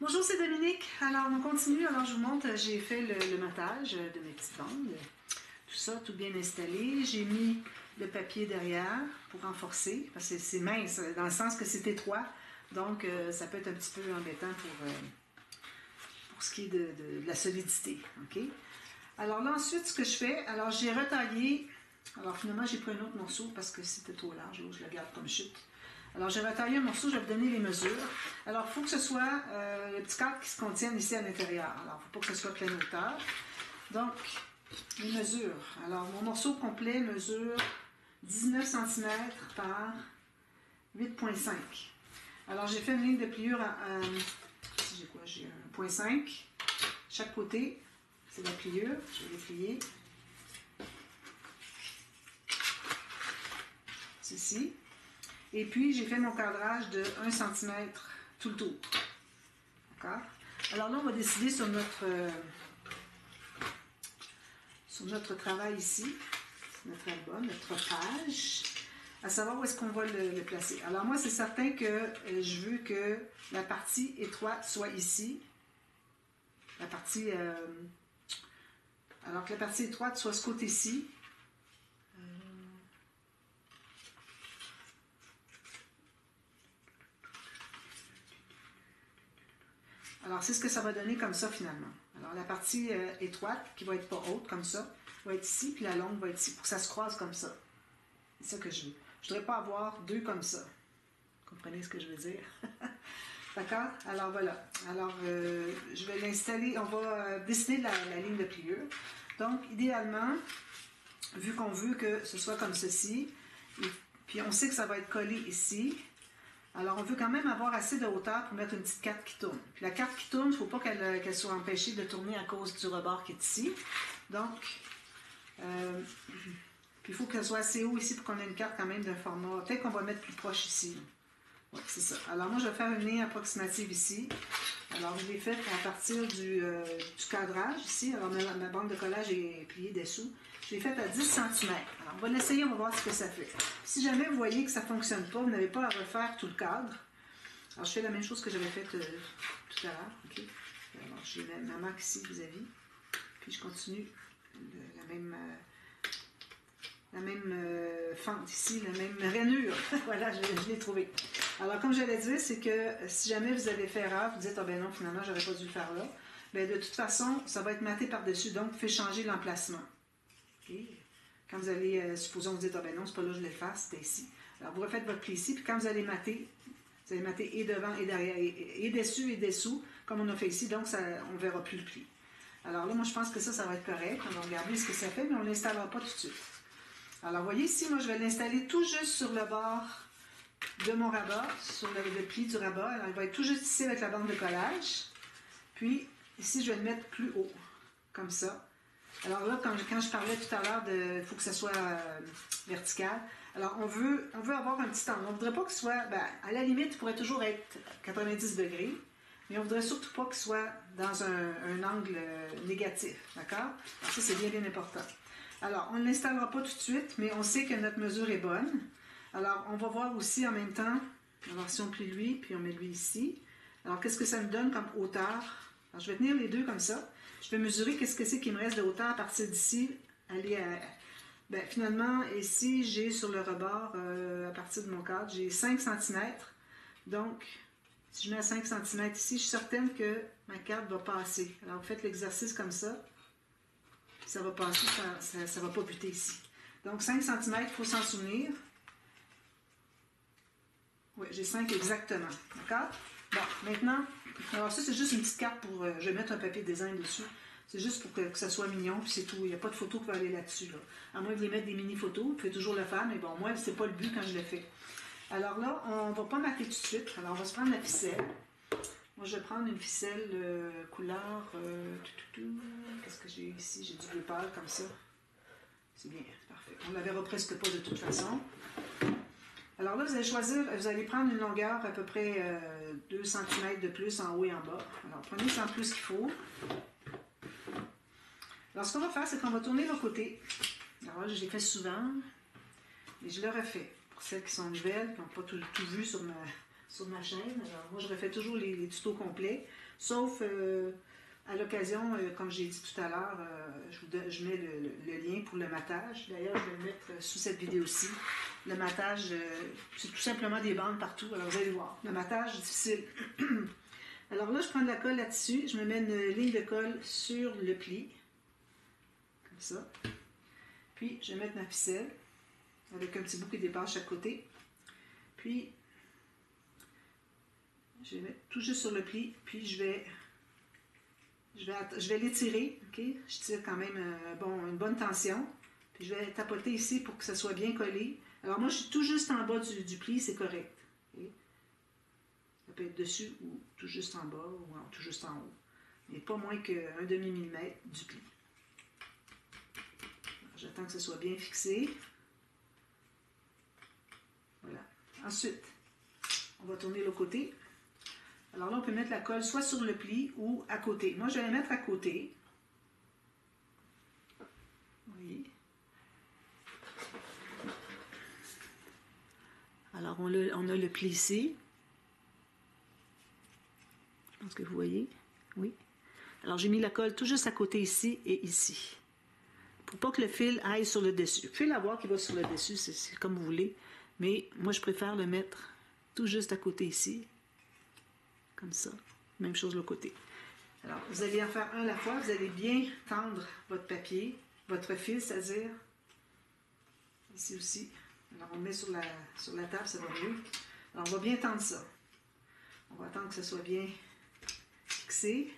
Bonjour, c'est Dominique. Alors, on continue. Alors, je vous montre, j'ai fait le montage de mes petites bandes. Tout ça, tout bien installé. J'ai mis le papier derrière pour renforcer, parce que c'est mince, dans le sens que c'est étroit. Donc, ça peut être un petit peu embêtant pour ce qui est de la solidité. OK? Alors là, ensuite, ce que je fais, alors j'ai retaillé. Alors, finalement, j'ai pris un autre morceau parce que c'était trop large. Là, je le garde comme chute. Alors, j'ai retaillé un morceau, je vais vous donner les mesures. Alors, il faut que ce soit le petit cadre qui se contienne ici à l'intérieur. Alors, il ne faut pas que ce soit plein hauteur. Donc, les mesures. Alors, mon morceau complet mesure 19 cm par 8,5. Alors, j'ai fait une ligne de pliure j'ai quoi? J'ai 1,5. Chaque côté, c'est la pliure. Je vais les plier. Ceci. Et puis, j'ai fait mon cadrage de 1 cm tout le tour. D'accord? Alors là, on va décider sur notre travail ici, notre album, notre page, à savoir où est-ce qu'on va le placer. Alors moi, c'est certain que je veux que la partie étroite soit ici. La partie... alors que la partie étroite soit ce côté-ci. Alors, c'est ce que ça va donner comme ça, finalement. Alors, la partie étroite, qui va être pas haute, comme ça, va être ici, puis la longue va être ici, pour que ça se croise comme ça. C'est ça que je veux. Je ne voudrais pas avoir deux comme ça. Vous comprenez ce que je veux dire? D'accord? Alors, voilà. Alors, je vais l'installer. On va décider de la ligne de pliure. Donc, idéalement, vu qu'on veut que ce soit comme ceci, et puis on sait que ça va être collé ici, alors, on veut quand même avoir assez de hauteur pour mettre une petite carte qui tourne. Puis la carte qui tourne, il ne faut pas qu'elle soit empêchée de tourner à cause du rebord qui est ici. Donc, puis il faut qu'elle soit assez haut ici pour qu'on ait une carte quand même d'un format. Peut-être qu'on va mettre plus proche ici. Oui, c'est ça. Alors, moi, je vais faire une ligne approximative ici. Alors, je l'ai faite à partir du cadrage ici. Alors, ma bande de collage est pliée dessous. Je l'ai faite à 10 cm. Alors, on va l'essayer, on va voir ce que ça fait. Si jamais vous voyez que ça ne fonctionne pas, vous n'avez pas à refaire tout le cadre. Alors, je fais la même chose que j'avais faite tout à l'heure. Okay? Alors, j'ai ma marque ici vis-à-vis. Puis, je continue la même fente ici, la même rainure. Voilà, je l'ai trouvé. Alors, comme j'allais dire, c'est que si jamais vous avez fait erreur, vous dites « Ah ben non, finalement, j'aurais pas dû le faire là », bien, de toute façon, ça va être maté par-dessus, donc vous pouvez changer l'emplacement. Okay? Quand vous allez, supposons que vous dites « Ah ben non, c'est pas là que je vais le faire, c'était ici ». Alors, vous refaites votre pli ici, puis quand vous allez mater et devant et derrière, et dessus et dessous, comme on a fait ici, donc ça, on ne verra plus le pli. Alors là, moi, je pense que ça va être correct. On va regarder ce que ça fait, mais on ne l'installera pas tout de suite. Alors, vous voyez ici, moi, je vais l'installer tout juste sur le bord de mon rabat, sur le pli du rabat. Alors, il va être tout juste ici avec la bande de collage. Puis, ici, je vais le mettre plus haut, comme ça. Alors là, quand je parlais tout à l'heure il faut que ça soit vertical. Alors, on veut avoir un petit angle. On ne voudrait pas que ce soit, ben, à la limite, il pourrait toujours être 90 degrés, mais on ne voudrait surtout pas qu'il soit dans un angle négatif, d'accord? Alors ça, c'est bien, bien important. Alors, on ne l'installera pas tout de suite, mais on sait que notre mesure est bonne. Alors, on va voir aussi en même temps, alors si on plie lui, puis on met lui ici. Alors, qu'est-ce que ça me donne comme hauteur? Alors, je vais tenir les deux comme ça. Je vais mesurer qu'est-ce que c'est qui me reste de hauteur à partir d'ici. Ben, finalement, ici, j'ai sur le rebord, à partir de mon cadre, j'ai 5 cm. Donc, si je mets à 5 cm ici, je suis certaine que ma carte va passer. Alors, vous faites l'exercice comme ça. Ça va passer, ça ne va pas buter ici. Donc, 5 cm, il faut s'en souvenir. Oui, j'ai 5 exactement. D'accord? Bon, maintenant, alors ça, c'est juste une petite carte pour... je vais mettre un papier de design dessus. C'est juste pour que ça soit mignon, puis c'est tout. Il n'y a pas de photo qui va aller là-dessus. Là. À moins de les mettre des mini-photos, vous pouvez toujours le faire, mais bon, moi, c'est pas le but quand je le fais. Alors là, on ne va pas mater tout de suite. Alors, on va se prendre la ficelle. Moi, je vais prendre une ficelle couleur... Qu'est-ce que j'ai ici? J'ai du bleu pâle, comme ça. C'est bien, c'est parfait. On ne la verra presque pas de toute façon. Alors là, vous allez prendre une longueur à peu près 2 cm de plus en haut et en bas. Alors, prenez ça en plus qu'il faut. Alors, ce qu'on va faire, c'est qu'on va tourner le côté. Alors là, je l'ai fait souvent, et je le refais. Pour celles qui sont nouvelles, qui n'ont pas tout vu sur ma chaîne. Alors, moi, je refais toujours les tutos complets Sauf à l'occasion, comme j'ai dit tout à l'heure, je mets le lien pour le matage. D'ailleurs, je vais le mettre sous cette vidéo-ci. Le matage, c'est tout simplement des bandes partout. Alors, vous allez voir. Le matage, difficile. Alors là, je prends de la colle là-dessus. Je me mets une ligne de colle sur le pli. Comme ça. Puis, je vais mettre ma ficelle avec un petit bout qui dépasse chaque côté. Puis, je vais mettre tout juste sur le pli. Puis, je vais l'étirer. Okay? Je tire quand même une bonne tension. Puis, je vais tapoter ici pour que ça soit bien collé. Alors, moi, je suis tout juste en bas du pli. C'est correct. Okay? Ça peut être dessus ou tout juste en bas ou tout juste en haut. Mais pas moins qu'un demi-millimètre du pli. J'attends que ce soit bien fixé. Voilà. Ensuite, on va tourner l'autre côté. Alors là, on peut mettre la colle soit sur le pli ou à côté. Moi, je vais la mettre à côté. Vous voyez? Alors, on a le pli ici. Je pense que vous voyez. Oui. Alors, j'ai mis la colle tout juste à côté ici et ici. Pour pas que le fil aille sur le dessus. Vous pouvez l'avoir qui va sur le dessus, c'est comme vous voulez. Mais moi, je préfère le mettre tout juste à côté ici. Comme ça. Même chose de l'autre côté. Alors, vous allez en faire un à la fois. Vous allez bien tendre votre papier, votre fil, c'est-à-dire ici aussi. Alors, on le met sur la table, ça va mieux. Alors, on va bien tendre ça. On va attendre que ce soit bien fixé.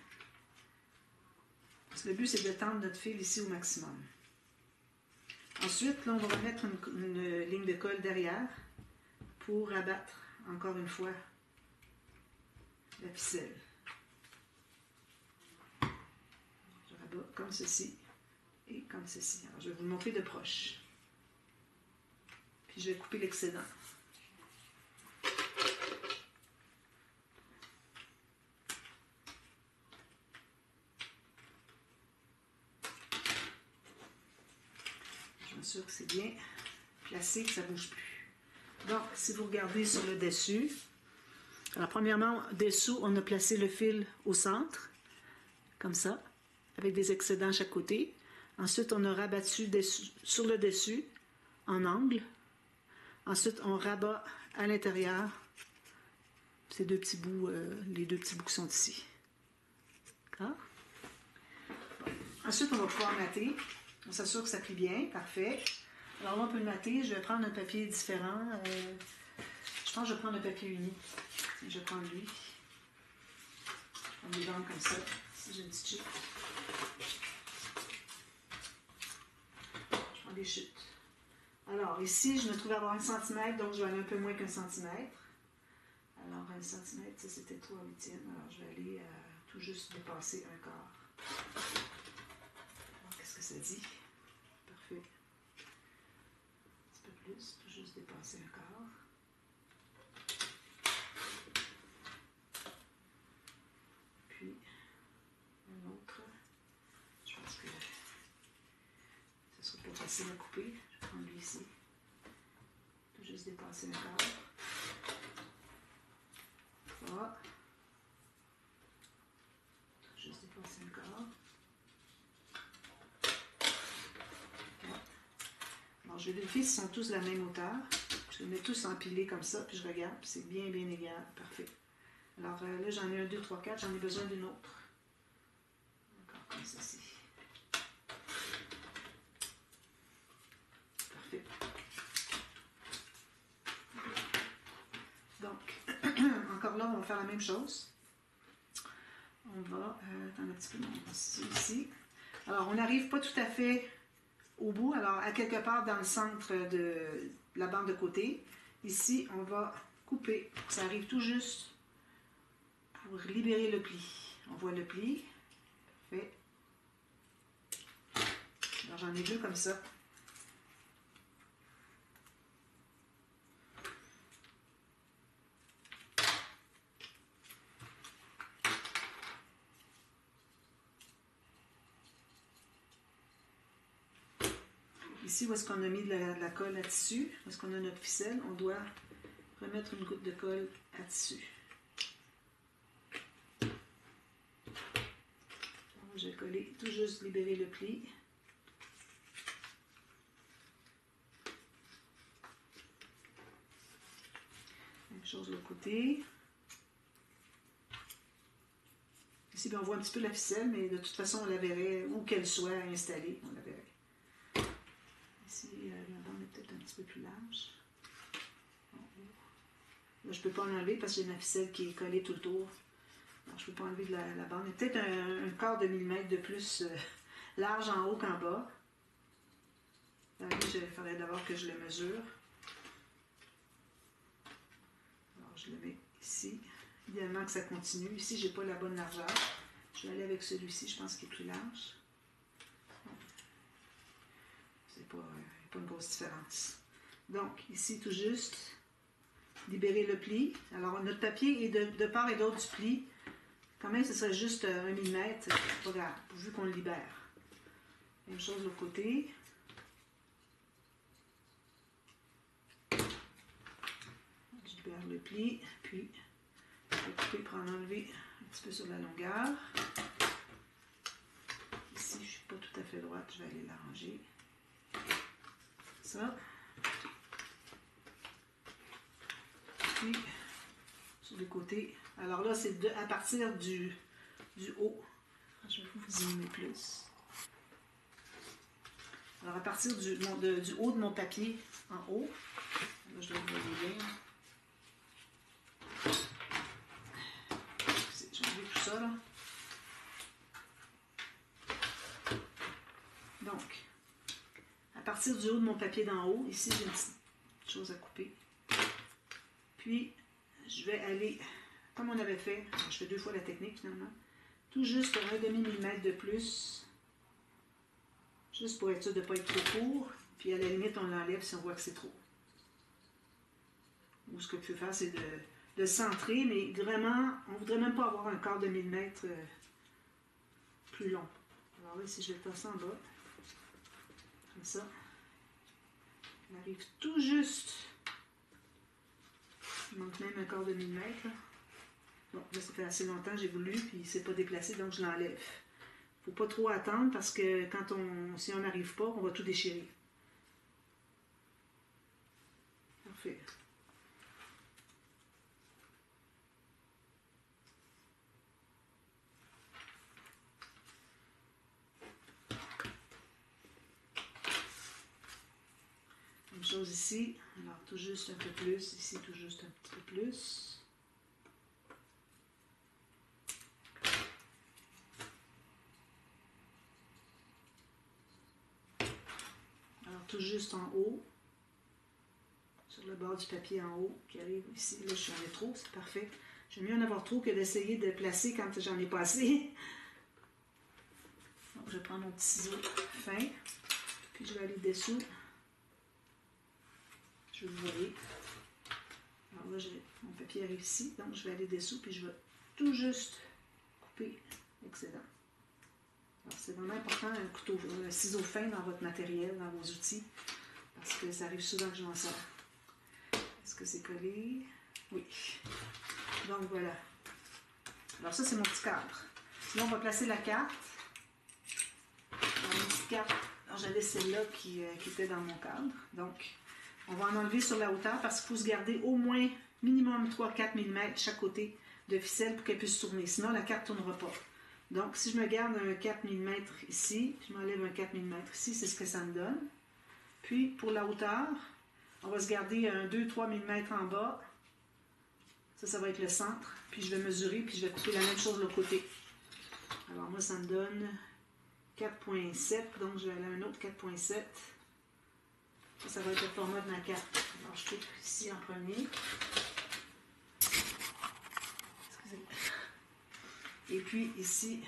Parce que le but, c'est de tendre notre fil ici au maximum. Ensuite, là, on va remettre une ligne de colle derrière pour abattre, encore une fois, la ficelle. Je rabats comme ceci et comme ceci. Alors, je vais vous le montrer de proche. Puis, je vais couper l'excédent. Je m'assure que c'est bien placé, que ça ne bouge plus. Donc, si vous regardez sur le dessus, alors premièrement, dessous, on a placé le fil au centre, comme ça, avec des excédents à chaque côté. Ensuite, on a rabattu sur le dessus, en angle. Ensuite, on rabat à l'intérieur ces deux petits bouts, les deux petits bouts qui sont ici. D'accord? Bon. Ensuite, on va pouvoir mater. On s'assure que ça plie bien, parfait. Alors là, on peut le mater. Je vais prendre un papier différent. Je pense que je vais prendre un papier uni. Je vais prendre lui. Je prends des bandes comme ça. Si j'ai une petite chute. Je prends des chutes. Alors ici, je me trouve à avoir 1 cm, donc je vais aller un peu moins qu'1 cm. Alors 1 cm, ça c'était 3/8. Alors je vais aller tout juste dépasser un quart. Qu'est-ce que ça dit? Parfait. Un petit peu plus, tout juste dépasser un quart. Puis, un autre. Je pense que ce sera pas facile à couper. Je vais prendre lui ici. Tout juste dépasser un quart. 3. Tout juste dépasser un quart. Alors, je vais vérifier s'ils sont tous de la même hauteur. Je les mets tous empilés comme ça, puis je regarde, puis c'est bien, bien égal. Parfait. Alors là, j'en ai 1, 2, 3, 4, j'en ai besoin d'une autre. Encore comme ceci. Parfait. Donc, encore là, on va faire la même chose. On va, attends un petit peu, ici. Alors, on n'arrive pas tout à fait au bout, alors à quelque part dans le centre de la bande de côté. Ici, on va couper pour que ça arrive tout juste pour libérer le pli. On voit le pli. Parfait. Alors, j'en ai 2 comme ça. Ici, où est-ce qu'on a mis de la colle à tissu, où est-ce qu'on a notre ficelle, on doit remettre une goutte de colle à tissu. Je vais coller, tout juste libérer le pli. Même chose de l'autre côté. Ici, bien, on voit un petit peu la ficelle, mais de toute façon, on la verrait, où qu'elle soit installée, on la verrait. Ici, la bande est peut-être un petit peu plus large. Là, je ne peux pas enlever parce que j'ai ma ficelle qui est collée tout le tour. Alors, je ne peux pas enlever de la bande. Il y a peut-être un quart de millimètre de plus large en haut qu'en bas. Là, il faudrait d'abord que je le mesure. Alors, je le mets ici. Idéalement que ça continue. Ici, je n'ai pas la bonne largeur. Je vais aller avec celui-ci, je pense qu'il est plus large. C'est pas une grosse différence. Donc, ici, tout juste, libérer le pli. Alors, notre papier est de part et d'autre du pli. Quand même, ce serait juste 1 mm, pas grave, pourvu qu'on le libère. Même chose de l'autre côté. Je libère le pli, puis je vais couper pour en enlever un petit peu sur la longueur. Ici, je ne suis pas tout à fait droite, je vais aller l'arranger. Ça. Puis, sur les côtés. Alors là, c'est à partir du haut. Je vais vous zoomer plus. Alors, à partir du haut de mon papier, en haut, là, je dois vous voyez bien. J'ai enlevé tout ça, là. Donc, à partir du haut de mon papier d'en haut, ici, j'ai une petite chose à couper. Puis, je vais aller, comme on avait fait, je fais 2 fois la technique finalement, tout juste un demi-millimètre de plus, juste pour être sûr de ne pas être trop court, puis à la limite, on l'enlève si on voit que c'est trop. Ou ce que je peux faire, c'est de centrer, mais vraiment, on ne voudrait même pas avoir un quart de millimètre plus long. Alors là, ici, je vais le passer en bas, comme ça. On arrive tout juste. Il manque même un quart de millimètre. Là. Bon, là, ça fait assez longtemps que j'ai voulu, puis il ne s'est pas déplacé, donc je l'enlève. Il ne faut pas trop attendre parce que si on n'arrive pas, on va tout déchirer. Parfait. Même chose ici. Alors, tout juste un peu plus. Ici, tout juste un petit peu plus. Tout juste en haut, sur le bord du papier en haut, qui arrive ici. Là, j'en ai trop, c'est parfait. J'aime mieux en avoir trop que d'essayer de placer quand j'en ai pas assez. Donc, je vais prendre mon petit ciseau fin, puis je vais aller dessous. Je vais vous voyez. Alors là, mon papier arrive ici, donc je vais aller dessous, puis je vais tout juste couper l'excédent. Alors, c'est vraiment important, un ciseau fin dans votre matériel, dans vos outils, parce que ça arrive souvent que je m'en sers. Est-ce que c'est collé? Oui. Donc, voilà. Alors, ça, c'est mon petit cadre. Là, on va placer la carte. Alors, une petite carte. Alors, j'avais celle-là qui était dans mon cadre. Donc, on va en enlever sur la hauteur parce qu'il faut se garder au moins minimum 3-4 mm chaque côté de ficelle pour qu'elle puisse tourner. Sinon, la carte ne tournera pas. Donc, si je me garde un 4 mm ici, je m'enlève un 4 mm ici, c'est ce que ça me donne. Puis, pour la hauteur, on va se garder un 2-3 mm en bas. Ça va être le centre. Puis, je vais mesurer, puis je vais couper la même chose de l'autre côté. Alors, moi, ça me donne 4.7, donc je vais aller à un autre 4.7. Ça va être le format de ma carte. Alors, je coupe ici en premier. Excusez-moi. Et puis ici,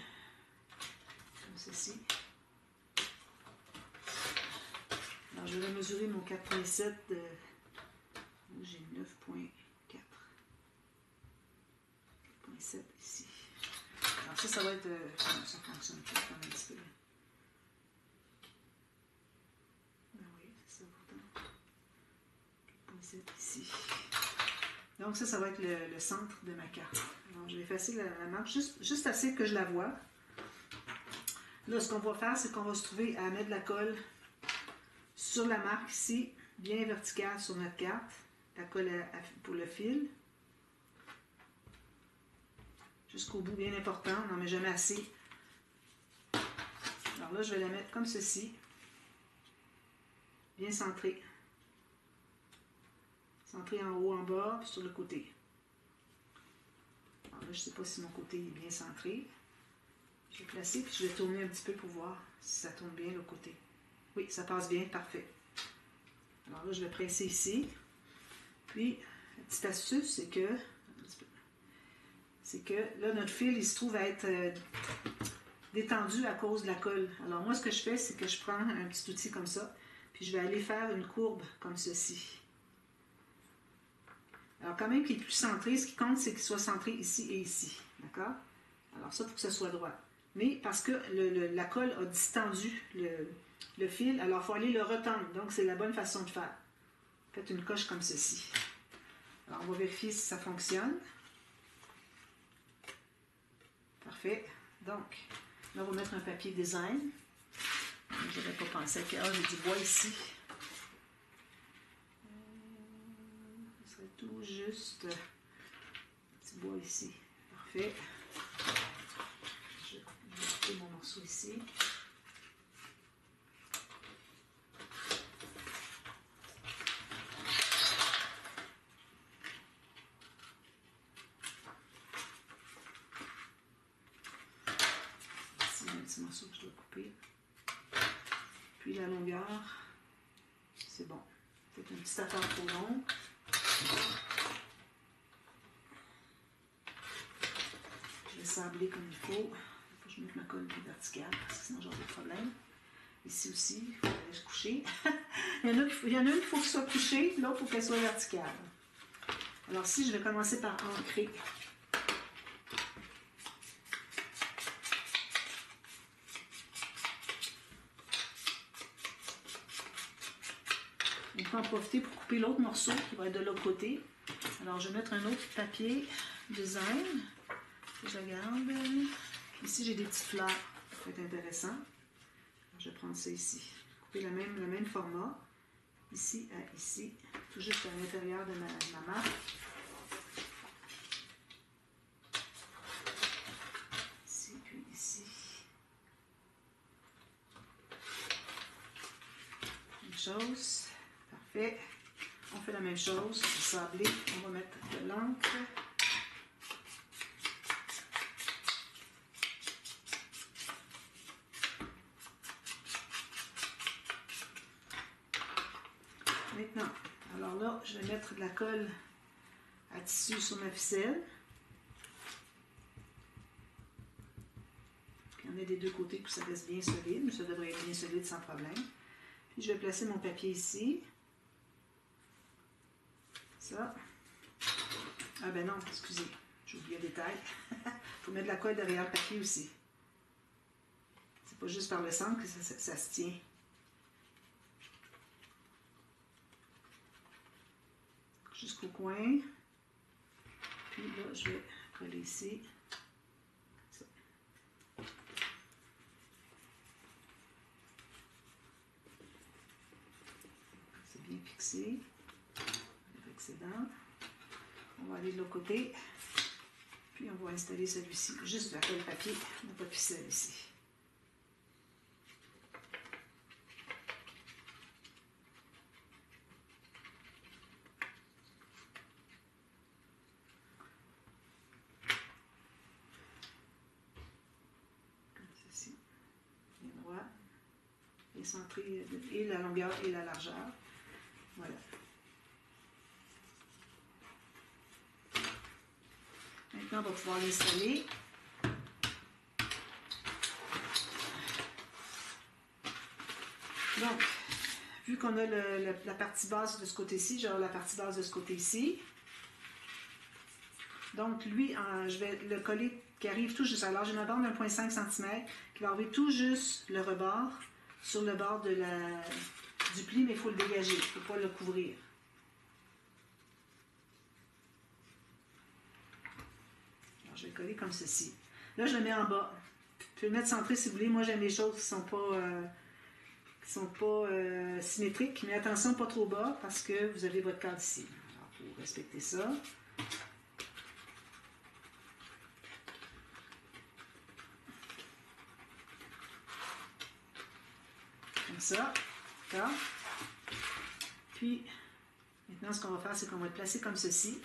comme ceci. Alors, je vais mesurer mon 4.7 de... J'ai 9.4. 4.7 ici. Alors ça va être... ça fonctionne pas comme un petit peu. Ben oui, c'est ça pourtant. 4.7 ici. Donc ça va être le centre de ma carte. Alors, je vais effacer la marque juste assez que je la vois. Là, ce qu'on va faire, c'est qu'on va se trouver à mettre de la colle sur la marque ici, bien verticale sur notre carte. La colle pour le fil. Jusqu'au bout, bien important, on n'en met jamais assez. Alors là, je vais la mettre comme ceci. Bien centrée. Centrée en haut, en bas, puis sur le côté. Alors là, je ne sais pas si mon côté est bien centré. Je vais placer, puis je vais tourner un petit peu pour voir si ça tourne bien le côté. Oui, ça passe bien, parfait. Alors là, je vais presser ici. Puis, la petite astuce, c'est que là, notre fil, il se trouve à être détendu à cause de la colle. Alors moi, ce que je fais, c'est que je prends un petit outil comme ça, puis je vais aller faire une courbe comme ceci. Alors quand même qu'il est plus centré, ce qui compte, c'est qu'il soit centré ici et ici. D'accord? Alors ça, pour que ce soit droit. Mais parce que la colle a distendu le fil, alors il faut aller le retendre. Donc c'est la bonne façon de faire. Faites une coche comme ceci. Alors on va vérifier si ça fonctionne. Parfait. Donc, là, on va mettre un papier design. Je n'avais pas pensé que j'ai du bois ici. Ce serait tout juste du bois ici. Parfait. Je vais couper mon morceau ici. Morceau que je dois couper. Puis la longueur, c'est bon. C'est une petite affaire trop longue. Je vais sabler comme il faut. Il faut que je mette ma colle plus verticale parce que sinon j'aurai des problèmes. Ici aussi, il faut aller se coucher. il y en a une, il faut qu'elle soit couchée, l'autre, il faut qu'elle soit verticale. Alors ici, je vais commencer par ancrer. On peut en profiter pour couper l'autre morceau qui va être de l'autre côté. Alors, je vais mettre un autre papier design. Je regarde. Ici, j'ai des petites fleurs. Ça peut être intéressant. Alors, je vais prendre ça ici. Couper le même format. Ici à ici. Tout juste à l'intérieur de ma marque. Ici, puis ici. Une chose. Parfait. On fait la même chose, sabler, on va mettre de l'encre. Maintenant, alors là, je vais mettre de la colle à tissu sur ma ficelle. Il y en a des deux côtés pour que ça reste bien solide, mais ça devrait être bien solide sans problème. Puis je vais placer mon papier ici. Ça. Ah ben non, excusez, j'ai oublié un détail. Il faut mettre de la colle derrière le papier aussi. C'est pas juste par le centre que ça se tient. Jusqu'au coin. Puis là, je vais coller ici. Ça. C'est bien fixé. Excellent. On va aller de l'autre côté. Puis on va installer celui-ci. Juste vers le papier. On n'a pas de ficelle ici. Comme ceci. Bien droit. Et centré et la longueur et la largeur. Voilà. Maintenant, on va pouvoir l'installer. Donc, vu qu'on a la partie basse de ce côté-ci, j'aurai la partie basse de ce côté-ci. Donc, lui, je vais le coller qui arrive tout juste. Alors, j'ai ma bande de 1,5 cm qui va arriver tout juste le rebord sur le bord du pli, mais il faut le dégager, il ne faut pas le couvrir. Alors, je vais coller comme ceci. Là, je le mets en bas. pouvez le mettre centré si vous voulez. Moi, j'aime les choses qui sont pas symétriques. Mais attention, pas trop bas parce que vous avez votre cadre ici. Alors, il faut respecter ça. Comme ça. D'accord? Puis, maintenant, ce qu'on va faire, c'est qu'on va le placer comme ceci.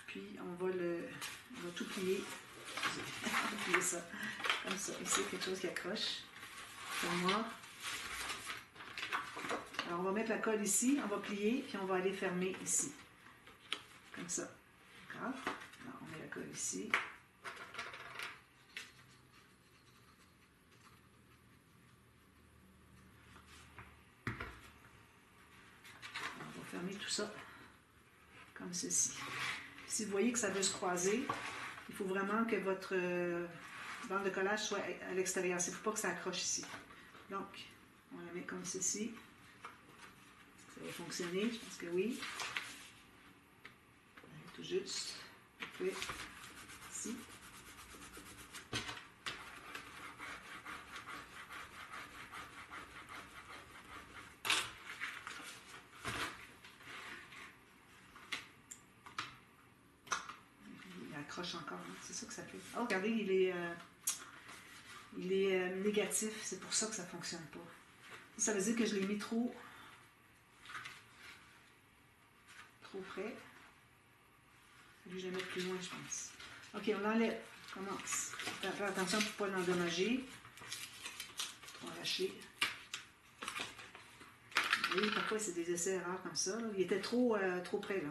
Puis, on va tout plier. On va plier ça. Comme ça. Ici, quelque chose qui accroche. Comme moi. Alors, on va mettre la colle ici. On va plier. Puis, on va aller fermer ici. Comme ça. D'accord? Alors, on met la colle ici. Fermer tout ça comme ceci. Si vous voyez que ça veut se croiser, il faut vraiment que votre bande de collage soit à l'extérieur. Il ne faut pas que ça accroche ici. Donc, on la met comme ceci. Ça va fonctionner, je pense que oui. Tout juste. Parfait. Ici. Accroche encore, hein? C'est ça que ça fait. Oh, regardez, il est négatif, c'est pour ça que ça ne fonctionne pas. Ça veut dire que je l'ai mis trop près. Je vais le mettre plus loin, je pense. Ok, on l'enlève. On commence. Faire attention pour ne pas l'endommager. Trop arracher. Vous voyez, parfois, c'est des essais erreurs comme ça. Là. Il était trop près, là.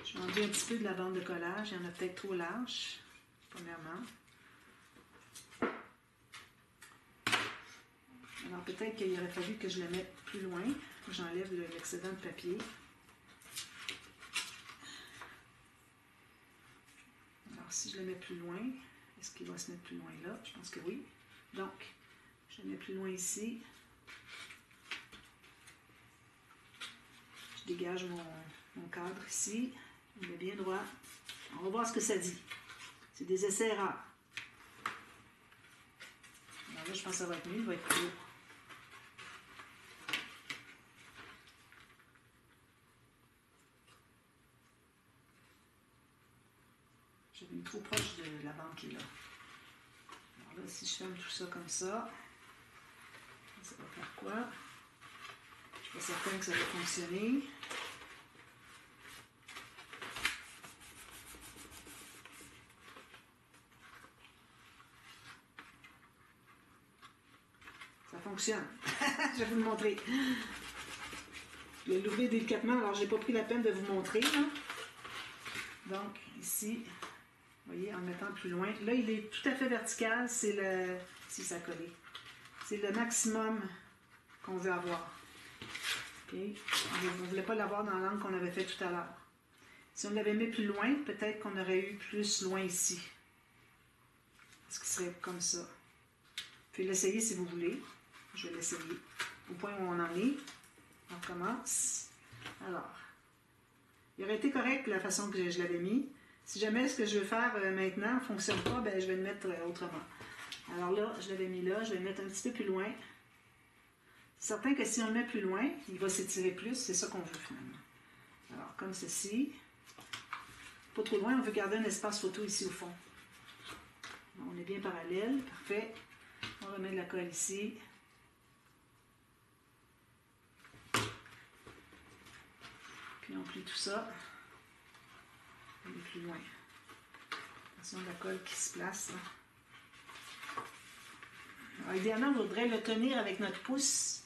Je vais enlever un petit peu de la bande de collage. Il y en a peut-être trop large, premièrement. Alors, peut-être qu'il aurait fallu que je le mette plus loin. J'enlève l'excédent de papier. Alors, si je le mets plus loin, est-ce qu'il va se mettre plus loin là? Je pense que oui. Donc, je le mets plus loin ici. Je dégage mon cadre ici. Il est bien droit. On va voir ce que ça dit. C'est des essais erreurs. Alors là, je pense que ça va être mieux. Il va être plus haut. J'avais mis trop proche de la bande qui est là. Alors là, si je ferme tout ça comme ça va faire quoi? Je ne suis pas certaine que ça va fonctionner. Ça fonctionne. Je vais vous le montrer. Je l'ai levé délicatement, alors je n'ai pas pris la peine de vous montrer. Là. Donc, ici, vous voyez, en mettant plus loin. Là, il est tout à fait vertical. C'est le... Si ça collait. C'est le maximum qu'on veut avoir. Okay. On ne voulait pas l'avoir dans l'angle qu'on avait fait tout à l'heure. Si on l'avait mis plus loin, peut-être qu'on aurait eu plus loin ici. Est-ce qu'il serait comme ça? Vous pouvez l'essayer si vous voulez. Je vais l'essayer. Au point où on en est. On recommence. Alors, il aurait été correct la façon que je l'avais mis. Si jamais ce que je veux faire maintenant ne fonctionne pas, ben, je vais le mettre autrement. Alors là, je l'avais mis là. Je vais le mettre un petit peu plus loin. C'est certain que si on le met plus loin, il va s'étirer plus. C'est ça qu'on veut finalement. Alors, comme ceci. Pas trop loin, on veut garder un espace photo ici au fond. On est bien parallèle. Parfait. On remet de la colle ici. Puis on plie tout ça. On est plus loin. Attention de la colle qui se place. Là. Alors, idéalement, on voudrait le tenir avec notre pouce.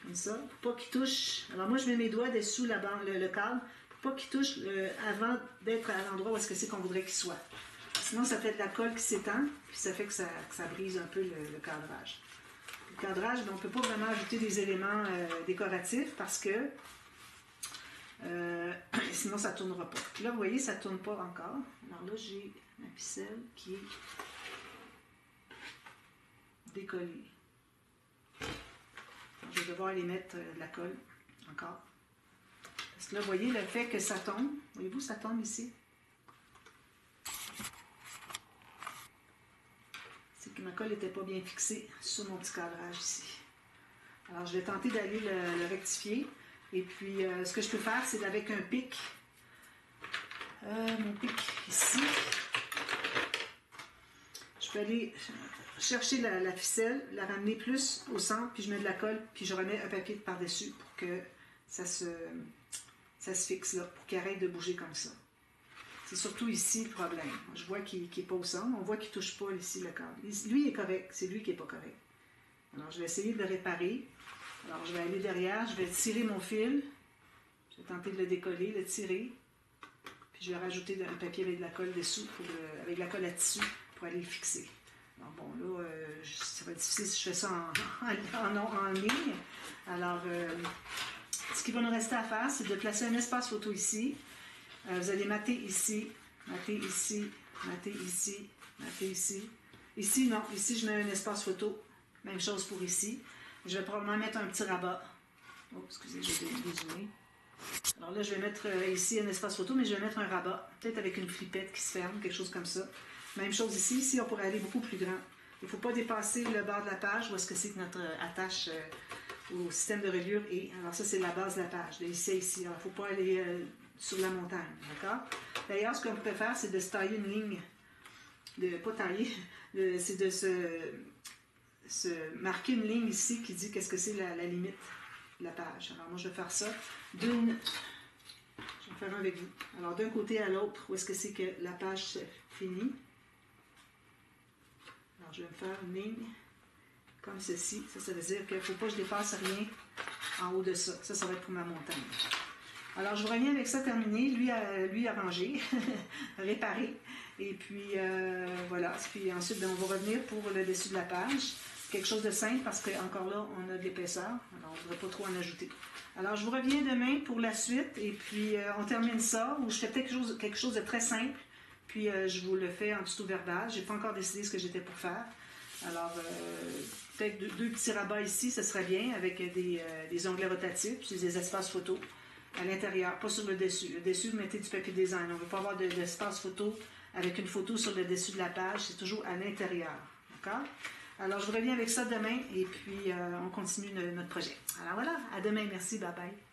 Comme ça. Pour pas qu'il touche. Alors moi, je mets mes doigts dessous le cadre. Pour pas qu'il touche avant d'être à l'endroit où est-ce que c'est qu'on voudrait qu'il soit. Sinon, ça fait de la colle qui s'étend. Puis ça fait que ça brise un peu le cadrage. Le cadrage, on ne peut pas vraiment ajouter des éléments décoratifs parce que sinon, ça ne tournera pas. Là, vous voyez, ça ne tourne pas encore. Alors là, j'ai ma ficelle qui est décollée. Alors, je vais devoir aller mettre de la colle encore. Parce que là, vous voyez, le fait que ça tombe, voyez-vous, ça tombe ici. ma colle n'était pas bien fixée sur mon petit cadrage ici. Alors, je vais tenter d'aller le rectifier. Et puis, ce que je peux faire, c'est avec un pic. Mon pic ici. Je peux aller chercher la ficelle, la ramener plus au centre, puis je mets de la colle, puis je remets un papier par-dessus pour que ça se fixe là, pour qu'il arrête de bouger comme ça. C'est surtout ici le problème. Je vois qu'il n'est pas au centre, on voit qu'il ne touche pas ici le cadre. Lui il est correct, c'est lui qui n'est pas correct. Alors je vais essayer de le réparer. Alors je vais aller derrière, je vais tirer mon fil, je vais tenter de le décoller, le tirer, puis je vais rajouter un papier avec de la colle dessous, avec de la colle à tissu pour aller le fixer. Alors bon là, ça va être difficile si je fais ça en ligne. Alors, ce qu'il va nous rester à faire, c'est de placer un espace photo ici. Vous allez mater ici, mater ici, mater ici, mater ici. Ici, non. Ici, je mets un espace photo. Même chose pour ici. Je vais probablement mettre un petit rabat. Oh, excusez, j'ai dézoomé. Alors là, je vais mettre ici un espace photo, mais je vais mettre un rabat. Peut-être avec une flippette qui se ferme, quelque chose comme ça. Même chose ici. Ici, on pourrait aller beaucoup plus grand. Il ne faut pas dépasser le bord de la page où est-ce que c'est que notre attache au système de reliure est. Alors ça, c'est la base de la page, de ici à ici. Alors, il ne faut pas aller sur la montagne, d'accord? D'ailleurs, ce qu'on peut faire, c'est de se tailler une ligne, pas tailler, c'est de se marquer une ligne ici qui dit qu'est-ce que c'est la limite de la page. Alors moi, je vais faire ça je vais faire un avec vous. Alors, d'un côté à l'autre, où est-ce que c'est que la page finit? Alors, je vais me faire une ligne comme ceci. Ça veut dire qu'il ne faut pas que je dépasse rien en haut de ça. Ça va être pour ma montagne. Alors, je vous reviens avec ça terminé. Lui arrangé, réparé. Et puis, voilà. Puis ensuite, on va revenir pour le dessus de la page. Quelque chose de simple parce qu'encore là, on a de l'épaisseur. Alors, on ne devrait pas trop en ajouter. Alors, je vous reviens demain pour la suite. Et puis, on termine ça. Ou je fais peut-être quelque chose de très simple. Puis, je vous le fais en tuto verbal. Je n'ai pas encore décidé ce que j'étais pour faire. Alors, peut-être deux petits rabats ici, ce serait bien, avec des onglets rotatifs, puis des espaces photo à l'intérieur, pas sur le dessus. Le dessus, vous mettez du papier design. On ne veut pas avoir d'espace photo avec une photo sur le dessus de la page. C'est toujours à l'intérieur. D'accord? Alors, je vous reviens avec ça demain et puis on continue notre projet. Alors voilà, à demain. Merci. Bye bye.